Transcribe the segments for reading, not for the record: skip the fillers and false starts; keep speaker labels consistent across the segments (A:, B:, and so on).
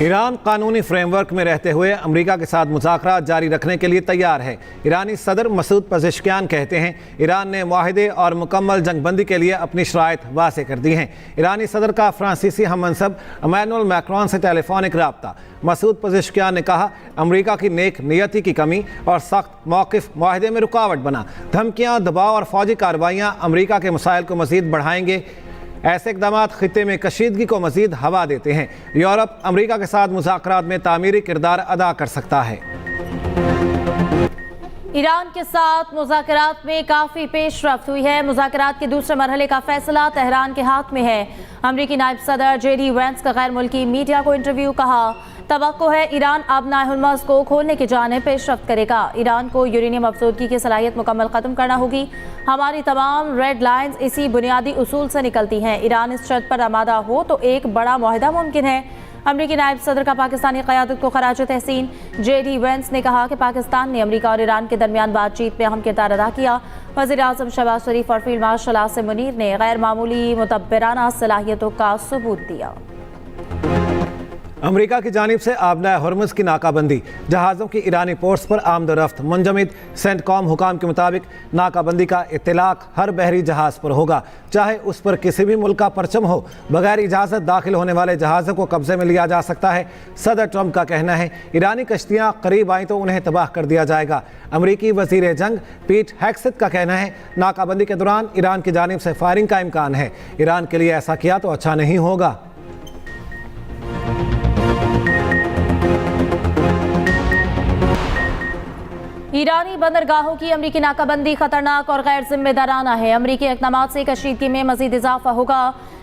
A: Iran कानूनी framework में रहते हुए अमेरिका के साथ मुज़ाकरात जारी रखने के लिए तैयार है। ईरानी सदर मसूद पज़ेश्कियान कहते हैं ईरान ने मुआहदे और मुकम्मल जंगबंदी के लिए अपनी शराइत वाज़ेह कर दी हैं। ईरानी सदर का फ्रांसीसी हममनसब इमैनुअल मैक्रोन से टेलीफोनिक रब्ता। मसूद पज़ेश्कियान ने कहा अमेरिका की नेक नियति की कमी और सख्त मौक़िफ़ मुआहदे में रुकावट बना। धमकियाँ, दबाव और फौजी कार्रवाइयाँ अमेरिका के मसाइल को मज़ीद बढ़ाएंगे। ऐसे इक़दाम खित्ते में कशीदगी को मज़ीद हवा देते हैं। यूरोप अमेरिका के साथ मुज़ाकरात में तामीरी किरदार अदा कर सकता है।
B: ईरान के साथ मुज़ाकरात में काफ़ी पेशरफ्त हुई है। मुज़ाकरात के दूसरे मरहले का फैसला तेहरान के हाथ में है। अमरीकी नायब सदर JD वेंस का गैर मुल्की मीडिया को इंटरव्यू कहा तवक्को है ईरान आबनाए हुर्मुज़ को खोलने की जानिब पेशरफ्त करेगा। ईरान को यूरेनियम अफसोदगी की सलाहियत मुकम्मल ख़त्म करना होगी। हमारी तमाम रेड लाइन्स इसी बुनियादी उसूल से निकलती हैं। ईरान इस शर्त पर आमादा हो तो एक बड़ा मुआहदा मुमकिन है। अमरीकी नायब सदर का पाकिस्तानी क़यादत को खराज तहसीन। JD वेंस ने कहा कि पाकिस्तान ने अमरीका और ईरान के दरमियान बातचीत में अहम किरदार अदा किया। वज़ीर आज़म शहबाज शरीफ और फील्ड मार्शल आसिम मुनीर ने गैर मामूली मुतब्बराना सलाहियतों का सबूत दिया।
A: अमेरिका की जानिब से आबनाए हुर्मुज़ की नाकाबंदी, जहाज़ों की ईरानी पोर्ट्स पर आमदोरफ्त मुंजमद। सेंटकॉम हुकाम के मुताबिक नाकाबंदी का इत्तलाक हर बहरी जहाज़ पर होगा, चाहे उस पर किसी भी मुल्क का परचम हो। बगैर इजाज़त दाखिल होने वाले जहाज़ों को कब्जे में लिया जा सकता है। सदर ट्रंप का कहना है ईरानी कश्तियाँ करीब आईं तो उन्हें तबाह कर दिया जाएगा। अमरीकी वज़ीर जंग पीट हेग्सेथ का कहना है नाकाबंदी के दौरान ईरान की जानिब से फायरिंग का इम्कान है। ईरान के लिए ऐसा किया तो अच्छा नहीं होगा।
B: ईरानी बंदरगाहों की अमरीकी नाकाबंदी खतरनाक और गैर जिम्मेदाराना है। अमरीकी इक़दाम से कशीदगी में मजीद इजाफा होगा।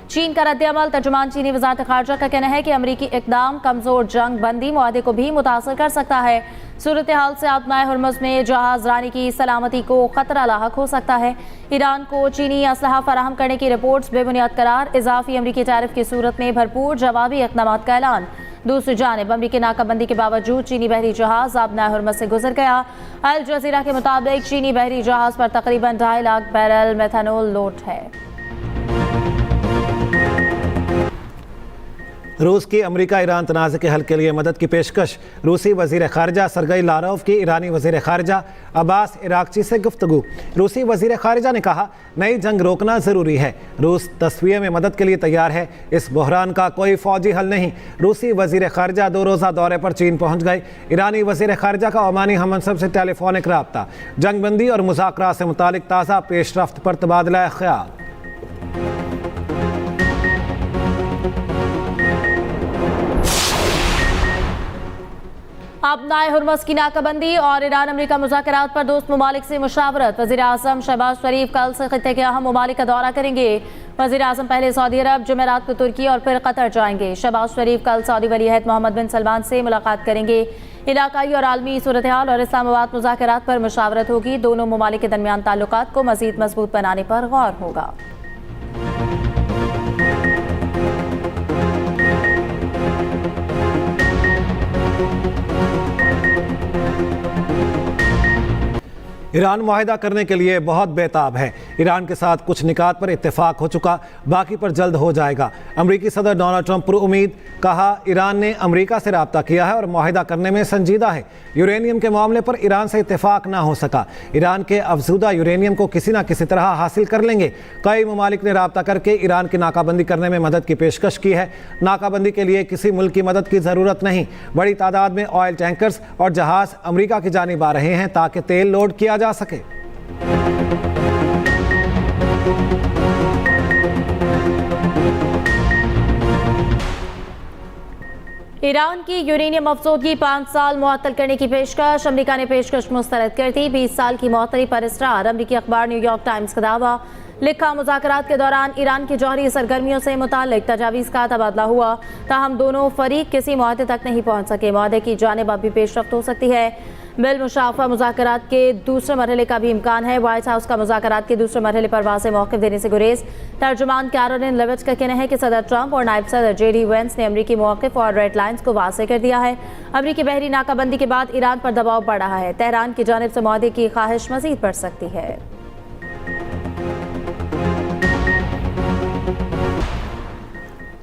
B: चीन का रद्द-ए-अमल। तर्जुमान चीनी वज़ारत ख़ारजा का कहना है कि अमरीकी इक़दाम कमज़ोर जंग बंदी मुआहदे को भी मुतासर कर सकता है। सूरत हाल से आबनाए हुर्मुज़ में जहाज़ रानी की सलामती को खतरा लाहक हो सकता है। ईरान को चीनी असलहा फराहम करने की रिपोर्ट्स बेबुनियाद करार। इजाफी अमरीकी टैरिफ की सूरत में भरपूर जवाबी इक़दाम का ऐलान। दूसरी जानिब अमरीकी नाकाबंदी के बावजूद चीनी बहरी जहाज आबनाए हुर्मुज़ से गुजर गया। अल जज़ीरा के मुताबिक चीनी बहरी जहाज पर तकरीबन 2.5 लाख बैरल मेथनॉल लोड है।
A: रूस की अमेरिका ईरान तनाज़े के हल के लिए मदद की पेशकश। रूसी वज़ीर ख़ारिजा सरगई लारोव की ईरानी वज़ीर ख़ारिजा अब्बास इराक़ची से गुफ्तगू। रूसी वज़ीर ख़ारिजा ने कहा नई जंग रोकना ज़रूरी है। रूस तस्वीर में मदद के लिए तैयार है। इस बहरान का कोई फ़ौजी हल नहीं। रूसी वज़ीर ख़ारिजा 2 रोज़ा दौरे पर चीन पहुँच गए। ईरानी वज़ीर ख़ारिजा का ओमानी हममनसब से टेलीफोनिक रब्ता। जंगबंदी और मुज़ाकरात से मुतालिक ताज़ा पेशरफ्त पर तबादला ख़याल।
B: आबनाए हुर्मुज़ की नाकाबंदी और ईरान अमरीका मुज़ाकरात पर दोस्त ममालिक से मुशावरत। वज़ीर आज़म शहबाज शरीफ कल से खित्ते के अहम ममालिक का दौरा करेंगे। वज़ीर आज़म पहले सऊदी अरब, जुमेरात को तुर्की और फिर कतर जाएंगे। शहबाज शरीफ कल सऊदी वलीअहद मोहम्मद बिन सलमान से मुलाकात करेंगे। इलाकाई और आलमी सूरत हाल और इस्लामाबाद मुज़ाकरात पर मुशावरत होगी। दोनों ममालिक के दरमियान ताल्लुकात को मज़ीद मजबूत बनाने पर गौर होगा।
A: ईरान मुआहिदा करने के लिए बहुत बेताब है। ईरान के साथ कुछ निकात पर इत्तेफाक हो चुका, बाकी पर जल्द हो जाएगा। अमरीकी सदर डोनाल्ड ट्रंप पर उम्मीद। कहा ईरान ने अमरीका से रब्ता किया है और मुआहिदा करने में संजीदा है। यूरेनियम के मामले पर ईरान से इत्तेफाक ना हो सका। ईरान के अफजूदा यूरेनियम को किसी न किसी तरह हासिल कर लेंगे। कई ममालिक ने रब्ता करके ईरान की नाकाबंदी करने में मदद की पेशकश की है। नाकाबंदी के लिए किसी मुल्क की मदद की ज़रूरत नहीं। बड़ी तादाद में ऑयल टैंकर्स और जहाज़ अमरीका की जानिब आ रहे हैं ताकि तेल लोड किया जा सके।
B: ईरान की यूरेनियम अफसोदगी 5 साल मुअत्तल करने की पेशकश। अमेरिका ने पेशकश मुस्तरद कर दी। 20 साल की मुअत्तली पर इसरार। अमेरिकी अखबार न्यूयॉर्क टाइम्स का दावा। लिखा मुज़ाकरात के दौरान ईरान की जौहरी सरगर्मियों से मुताल्लिक तजावीज़ का तबादला हुआ, ताहम दोनों फरीक किसी मुआहदे तक नहीं पहुँच सके। मुआहदे की जानिब अब भी पेशरफ्त हो सकती है। बिलमुशाफ़ा मुज़ाकरात के दूसरे मरहले का भी इम्कान है। व्हाइट हाउस का मुज़ाकरात के दूसरे मरहले पर वाज़ेह मौक़िफ़ देने से गुरेज। तर्जुमान कैरोलिन लेविट का कहना है कि सदर ट्रंप और नायब सदर JD वेंस ने अमरीकी मौक़िफ़ और रेड लाइन्स को वाज़ेह कर दिया है। अमरीकी बहरी नाकाबंदी के बाद ईरान पर दबाव बढ़ रहा है। तेहरान की जानिब से मुआहदे की ख्वाहिश मज़ीद बढ़ सकती है।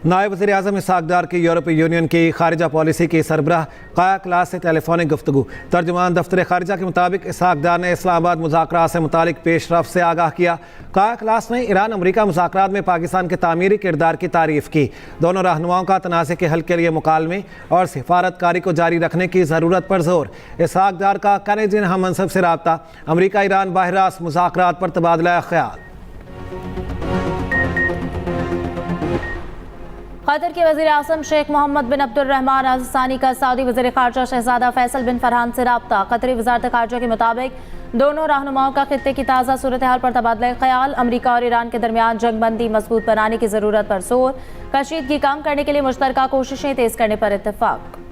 A: नायब वज़ीर आज़म इसहाक़ डार की यूरोपीय यूनियन की खारिजा पॉलिसी की सरबराह काया क्लास से टेलीफोनिक गुफ्तगू। तर्जुमान दफ्तर खारिजा के मुताबिक इसहाक़ डार ने इस्लामाबाद मुज़ाकरात से मुतालिक पेशरफ से आगाह किया। काया क्लास ने ईरान अमरीका मुज़ाकरात में पाकिस्तान के तामीरी किरदार की तारीफ़ की। दोनों रहनुमाओं का तनाज़े के हल के लिए मुकालमे और सिफारतकारी को जारी रखने की ज़रूरत पर जोर। इसहाक़ डार का कैनेडियन हम मनसब से रब्ता, अमरीका ईरान बाहरास मुज़ाकरात पर तबादला ख्याल।
B: कतर के वज़ीर आज़म शेख मोहम्मद बिन अब्दुर्रहमान अल सानी का सऊदी वज़ीर ख़ारजा शहज़ादा फैसल बिन फरहान से रब्ता। कतरी वज़ारत ख़ारजा के मुताबिक दोनों रहनुमाओं का खित्ते की ताज़ा सूरत हाल पर तबादला ख्याल। अमरीका और ईरान के दरमियान जंगबंदी मजबूत बनाने की ज़रूरत पर जोर। कशीदगी कम करने के लिए मुश्तरका कोशिशें तेज़ करने पर इत्तेफाक।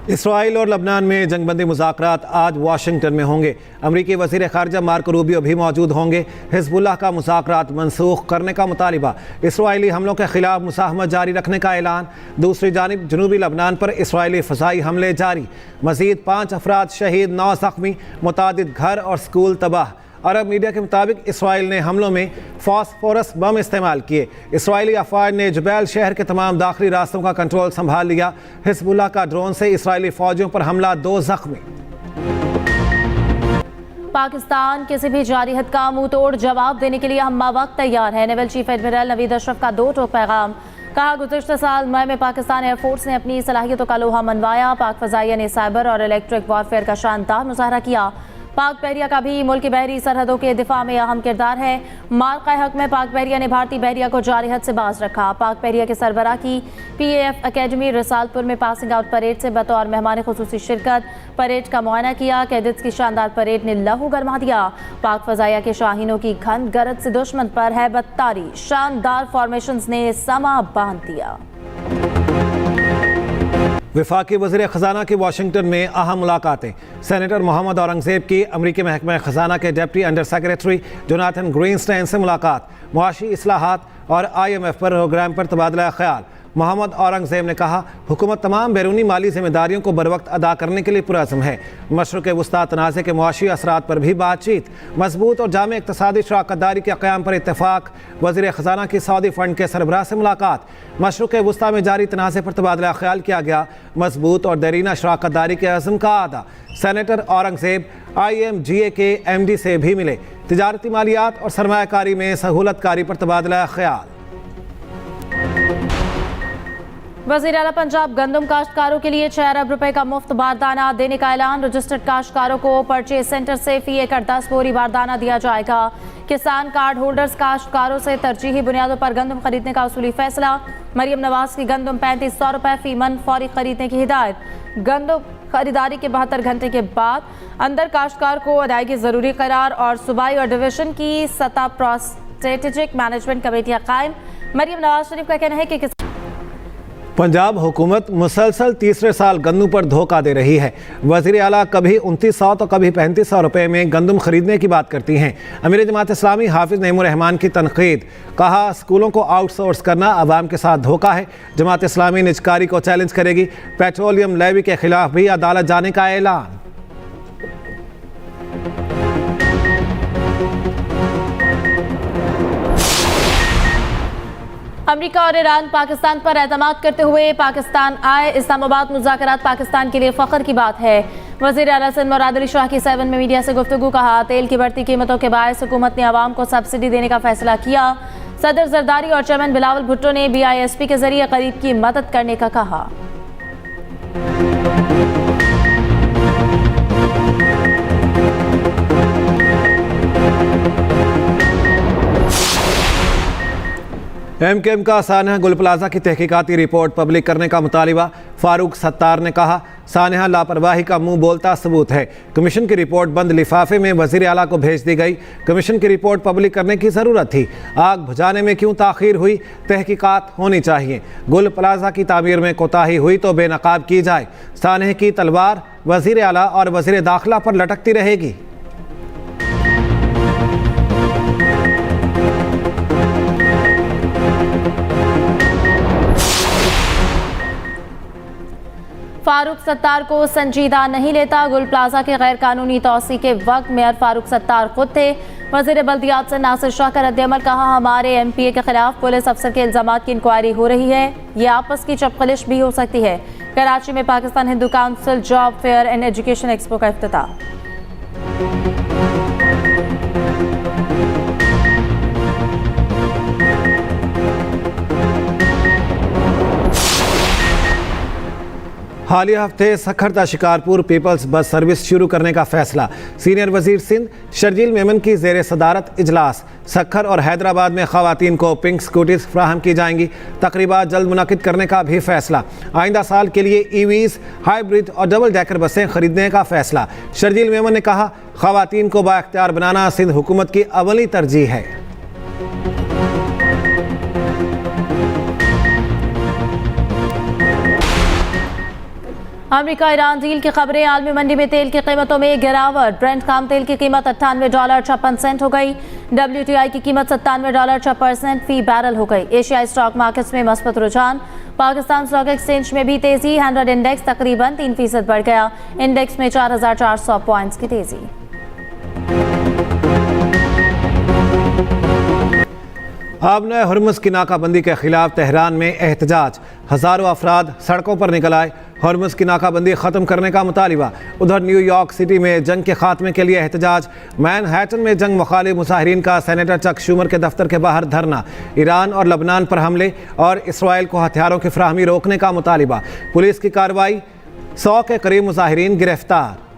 A: इसराइल और लबनान में जंगबंदी मुज़ाकरात आज वाशिंगटन में होंगे। अमरीकी वज़ीर ख़ारजा मार्को रूबियो भी मौजूद होंगे। हिज़्बुल्लाह का मुज़ाकरात मनसूख करने का मुतालिबा, इसराइली हमलों के खिलाफ मुसाहमत जारी रखने का ऐलान। दूसरी जानिब जनूबी लबनान पर इसराइली फ़ज़ाई हमले जारी, मज़ीद 5 अफराद शहीद, 9 ज़ख्मी, मुतादिद घर और स्कूल तबाह। अरब मीडिया के मुताबिक इसराइल ने हमलों में फास्फोरस बम इस्तेमाल किए। इसराइली अफवाज ने जुबैल शहर के तमाम दाखिली रास्तों का कंट्रोल संभाल लिया। हिज़्बुल्लाह का ड्रोन से इसराइली फ़ौजियों पर हमला, 2 ज़ख्मी।
B: पाकिस्तान किसी भी जारी हद का मुंह तोड़ जवाब देने के लिए हम वक्त तैयार है। Naval chief admiral Naveed Ashraf का 2 टोक पैगाम। कहा, गुज़िश्ता साल मई में पाकिस्तान एयरफोर्स ने अपनी सलाहियतों का लोहा मनवाया। पाक फ़ज़ाइया ने साइबर और इलेक्ट्रिक वॉरफेयर का शानदार मुजाहरा किया। पाक बहरिया का भी मुल्क की बहरी सरहदों के दिफा में अहम किरदार है। मार्का हक में पाक बहरिया ने भारतीय बहरिया को जारी हद से बाज रखा। पाक बहरिया के सरबराह की PAF अकेडमी रसालपुर में पासिंग आउट परेड से बतौर मेहमान खुसूसी शिरकत, परेड का मुआयना किया। कैडेट्स की शानदार परेड ने लहू गरमा दिया। पाक फ़ज़ाइया के शाहीनों की घन गरज से दुश्मन पर है बत्तारी, शानदार फॉर्मेशंस ने समा बांध दिया।
A: वफाकी वज़ीर ख़जाना की वाशिंगटन में अहम मुलाकातें। सेनेटर मोहम्मद औरंगज़ेब की अमरीकी महकमा ख़जाना के डिप्टी अंडर सेक्रेटरी जोनाथन ग्रीनस्टाइन से मुलाकात। मुआशी इस्लाहात और IMF पर प्रोग्राम पर तबादला ख्याल। मोहम्मद औरंगज़ेब ने कहा, हुकूमत तमाम बैरूनी माली जिम्मेदारियों को बरवक्त अदा करने के लिए पुरअज़्म है। मशरक़ वुस्ता तनाज़े के मुआशी असरात पर भी बातचीत। मजबूत और जामे इक़्तिसादी शराकतदारी के क़याम पर इत्तेफाक। वज़ीर ख़जाना की सऊदी फ़ंड के सरबराह से मुलाकात। मशरक़ वुस्ता में जारी तनाज़े पर तबादला ख्याल किया गया। मजबूत और देरीना शराकतदारी के अज़्म का आदा। सेनेटर औरंगज़ेब IMGA के MD से भी मिले। तिजारती मालियात और सरमायाकारी में सहूलतकारी पर तबादला ख्याल।
B: वज़ीर आला पंजाब गंदम काश्तकारों के लिए 6 अरब रुपए का मुफ्त बारदाना देने का ऐलान। रजिस्टर्ड काश्तकारों को परचेज सेंटर से फी एकड़ 10 बोरी बारदाना दिया जाएगा। किसान कार्ड होल्डर्स काश्तकारों से तरजीही बुनियादों पर गंदम खरीदने का उसूली फैसला। मरियम नवाज की गंदम 3500 रुपए फी मन फौरी खरीदने की हिदायत। गंदम खरीदारी के 72 घंटे के बाद अंदर काश्तकार को अदायगी ज़रूरी करार और सूबाई और डिवीजन की सतह पर स्ट्रेटेजिक मैनेजमेंट कमेटियाँ कायम। मरियम नवाज शरीफ का कहना है कि
A: पंजाब हुकूमत मुसलसल तीसरे साल गंदम पर धोखा दे रही है। वज़ीर आला कभी 2900 तो कभी 3500 रुपए में गंदम खरीदने की बात करती हैं। अमीर जमात इस्लामी हाफिज़ नईमुर रहमान की तनकीद। कहा, स्कूलों को आउटसोर्स करना आवाम के साथ धोखा है। जमात इस्लामी निजकारी को चैलेंज करेगी। पेट्रोलियम लेवी के खिलाफ भी अदालत जाने का ऐलान।
B: अमेरिका और ईरान पाकिस्तान पर एतमाद करते हुए पाकिस्तान आए। इस्लामाबाद मुज़ाकरात पाकिस्तान के लिए फ़ख्र की बात है। वज़ीर आला सिंध मुराद अली शाह की 7 में मीडिया से गुफ्तगू। कहा, तेल की बढ़ती कीमतों के बायस हुकूमत ने आवाम को सब्सिडी देने का फैसला किया। सदर जरदारी और चेयरमैन बिलावल भुट्टो ने BISP के जरिए गरीब की मदद करने का कहा। MKM का सानहा गुल प्लाजा की तहकीकाती रिपोर्ट पब्लिक करने का मुतालिबा। फारूक सत्तार ने कहा, सानहा लापरवाही का मुंह बोलता सबूत है। कमीशन की रिपोर्ट बंद लिफाफे में वज़ीर आला को भेज दी गई। कमीशन की रिपोर्ट पब्लिक करने की ज़रूरत थी। आग बुझाने में क्यों ताख़ीर हुई? तहकीकात होनी चाहिए। गुल प्लाजा की तामीर में कोताही हुई तो बेनकाब की जाए। सानहे की तलवार वज़ीर आला और वज़ीर दाखिला पर लटकती रहेगी। फारूक सत्तार को संजीदा नहीं लेता। गुल प्लाजा के गैर कानूनी तोसी के वक्त मेयर फारूक सत्तार खुद थे। वज़ीर बल्दियात से नासिर शाह का रद्द-ए-अमल, कहा हमारे MPA के खिलाफ पुलिस अफसर के इल्जामात की इंक्वायरी हो रही है, ये आपस की चपकलिश भी हो सकती है। कराची में Pakistan Hindu council job fair and education expo का इफ्तिताह।
A: हालिया हफ्ते Sukkur Shikarpur people's bus service शुरू करने का फैसला। सीनियर वजीर सिंध शर्जील मेमन की जेर सदारत इजलास। सखर और हैदराबाद में खवातीन को पिंक स्कूटीज फ्राहम की जाएंगी। तकरीबात जल्द मुनक़िद करने का भी फैसला। आइंदा साल के लिए EVs, हाइब्रिड और डबल डेकर बसें खरीदने का फैसला। शर्जील मेमन ने कहा खवातीन को बाइख्तियार बनाना सिंध हुकूमत की अवली तरजीह है।
B: अमेरिका ईरान डील की खबरें। आलमी मंडी में तेल की कीमतों में गिरावट। ब्रेंट खाम तेल की कीमत $98.56 हो गई। WTI की कीमत $97.56 फी बैरल हो गई। एशियाई स्टॉक मार्केट्स में मस्बत रुझान। पाकिस्तान स्टॉक एक्सचेंज में भी तेजी। 100 इंडेक्स तकरीबन 3% बढ़ गया। इंडेक्स में 4,400 पॉइंट्स की तेजी।
A: अब नए हुर्मुज़ की नाकाबंदी के खिलाफ तेहरान में एहतजाज। हज़ारों अफराद सड़कों पर निकल आए। हुर्मुज़ की नाकाबंदी ख़त्म करने का मुतालिबा। उधर न्यूयॉर्क सिटी में जंग के खात्मे के लिए एहतजाज। मैनहट्टन में जंग मुखालिफ मुजाहिरीन का सेनेटर चक शूमर के दफ्तर के बाहर धरना। ईरान और लबनान पर हमले और इसराइल को हथियारों की फराहमी रोकने का मुतालिबा। पुलिस की कार्रवाई। 100 के करीब मुजाहिरीन गिरफ्तार।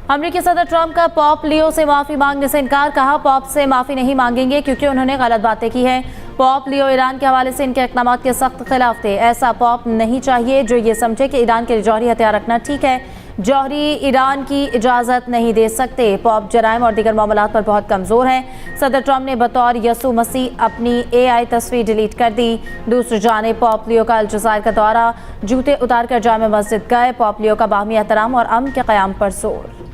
B: अमेरिकी सदर ट्रंप का पॉप लियो से माफी मांगने से इनकार। कहा पॉप से माफी नहीं मांगेंगे क्योंकि उन्होंने गलत बातें की हैं। पॉप लियो ईरान के हवाले से इनके इक़दामात के सख्त खिलाफ थे। ऐसा पॉप नहीं चाहिए जो ये समझे कि ईरान के जौहरी हथियार रखना ठीक है। जौहरी ईरान की इजाज़त नहीं दे सकते। पॉप जराइम और दीगर मामलात पर बहुत कमज़ोर हैं। सदर ट्रंप ने बतौर यसू मसीह अपनी AI तस्वीर डिलीट कर दी। दूसरी जानिब पॉप लियो का अल्जायर का दौरा। जूते उतार कर जामे मस्जिद गए। पॉप लियो का बाहमी एहतराम और अमन के क़याम पर जोर।